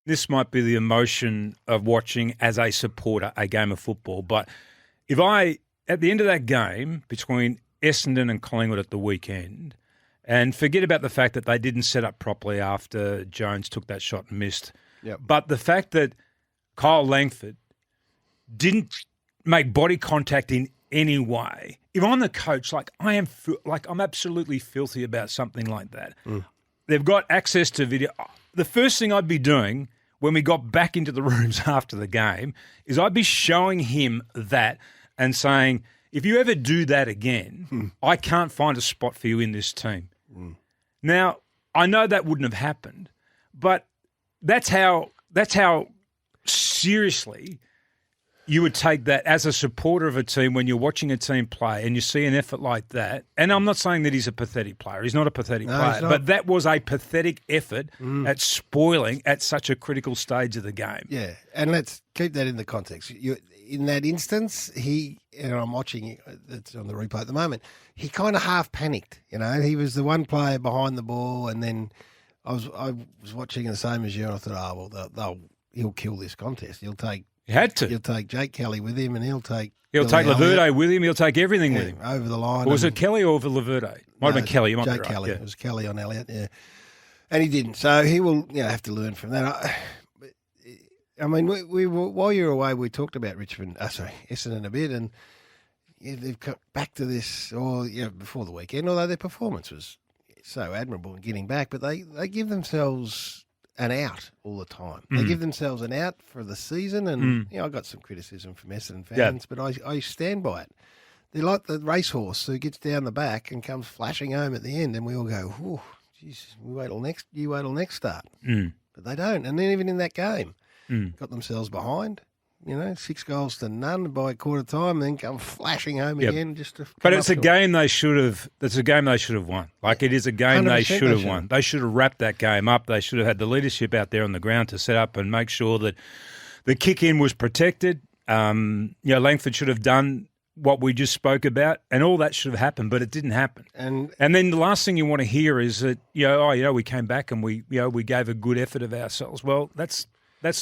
this might be the emotion of watching as a supporter a game of football, but if I, at the end of that game between Essendon and Collingwood at the weekend, and forget about the fact that they didn't set up properly after Jones took that shot and missed, but the fact that Kyle Langford didn't make body contact in any way. If I'm the coach, I'm absolutely filthy about something like that. They've got access to video. The first thing I'd be doing when we got back into the rooms after the game is I'd be showing him that and saying, if you ever do that again, I can't find a spot for you in this team. Now, I know that wouldn't have happened, but that's how seriously you would take that as a supporter of a team when you're watching a team play and you see an effort like that. And I'm not saying that he's a pathetic player. He's not a pathetic player. But that was a pathetic effort at spoiling at such a critical stage of the game. Yeah, and let's keep that in the context. In that instance, and I'm watching it's on the replay at the moment, he kind of half panicked. He was the one player behind the ball, and then I was watching the same as you, and I thought, he'll kill this contest. He'll take Jake Kelly with him, and he'll take Laverde with him. He'll take everything with him over the line. Or was it Kelly or Laverde? Might have been Kelly. You might be right. Kelly. Yeah. It was Kelly on Elliott. Yeah, and he didn't. So he will, have to learn from that. I mean, we were, while you were away, we talked about Essendon a bit, and they've got back to this, before the weekend. Although their performance was so admirable in getting back, but they give themselves an out all the time. They give themselves an out for the season, and I got some criticism from Essendon fans, but I stand by it. They're like the racehorse who gets down the back and comes flashing home at the end, and we all go, "Oh, geez, you wait till next start." But they don't, and then even in that game, got themselves behind. 6 goals to none by quarter time, then come flashing home again. But it's a game they should have. It's a game they should have won. It is a game they should have won. They should have wrapped that game up. They should have had the leadership out there on the ground to set up and make sure that the kick in was protected. Langford should have done what we just spoke about, and all that should have happened, but it didn't happen. And then the last thing you want to hear is that we came back and we gave a good effort of ourselves. Well, that's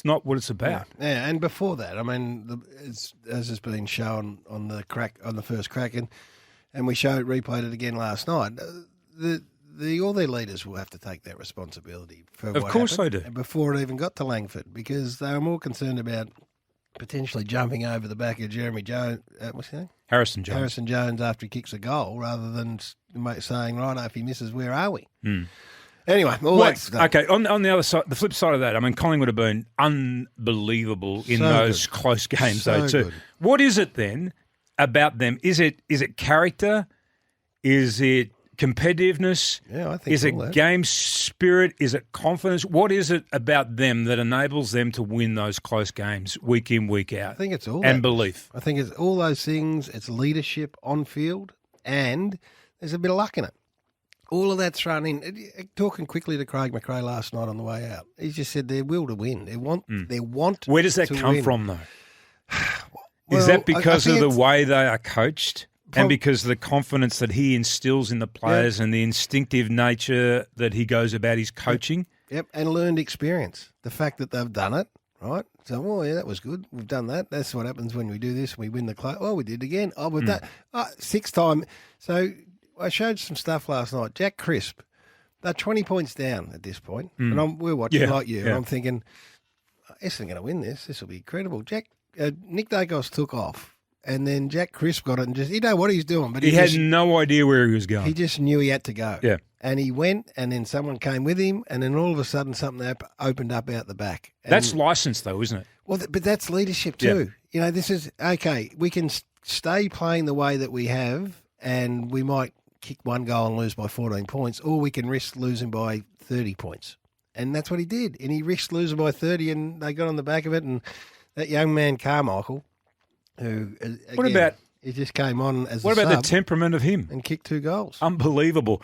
not what it's about. Yeah, and before that, I mean, as has been shown on the first crack, and we replayed it again last night. All their leaders will have to take that responsibility for of course they do before it even got to Langford, because they were more concerned about potentially jumping over the back of Jeremy Jones. What's his name? Harrison Jones after he kicks a goal, rather than saying, right, if he misses, where are we? Anyway, okay. On the other side, the flip side of that, I mean, Collingwood have been unbelievable in those close games, though too. Good. What is it then about them? Is it character? Is it competitiveness? Yeah, I think. Is it game spirit? Is it confidence? What is it about them that enables them to win those close games week in, week out? I think it's all and belief. I think it's all those things. It's leadership on field, and there's a bit of luck in it. All of that's thrown in. Talking quickly to Craig McRae last night on the way out, he just said their will to win. They want. Where does that come from, though? Is that because of the way they are coached, and because of the confidence that he instills in the players, and the instinctive nature that he goes about his coaching? Yep, and learned experience. The fact that they've done it, right? So, that was good. We've done that. That's what happens when we do this. We win the close. Oh, we did it again. Oh, we've done 6 times. So I showed some stuff last night. Jack Crisp, they're 20 points down at this point. And we're watching like you. And I'm thinking, Essendon going to win this. This will be incredible. Nick Dacos took off. And then Jack Crisp got it and he know what he's doing. But he had no idea where he was going. He just knew he had to go. Yeah. And he went, and then someone came with him, and then all of a sudden something opened up out the back. And that's license, though, isn't it? Well, but that's leadership too. Yeah. This is, okay, we can stay playing the way that we have, and we might kick 1 goal and lose by 14 points, or we can risk losing by 30 points. And that's what he did. And he risked losing by 30, and they got on the back of it. And that young man, Carmichael, who, again, he just came on as What about the temperament of him? And kicked 2 goals. Unbelievable.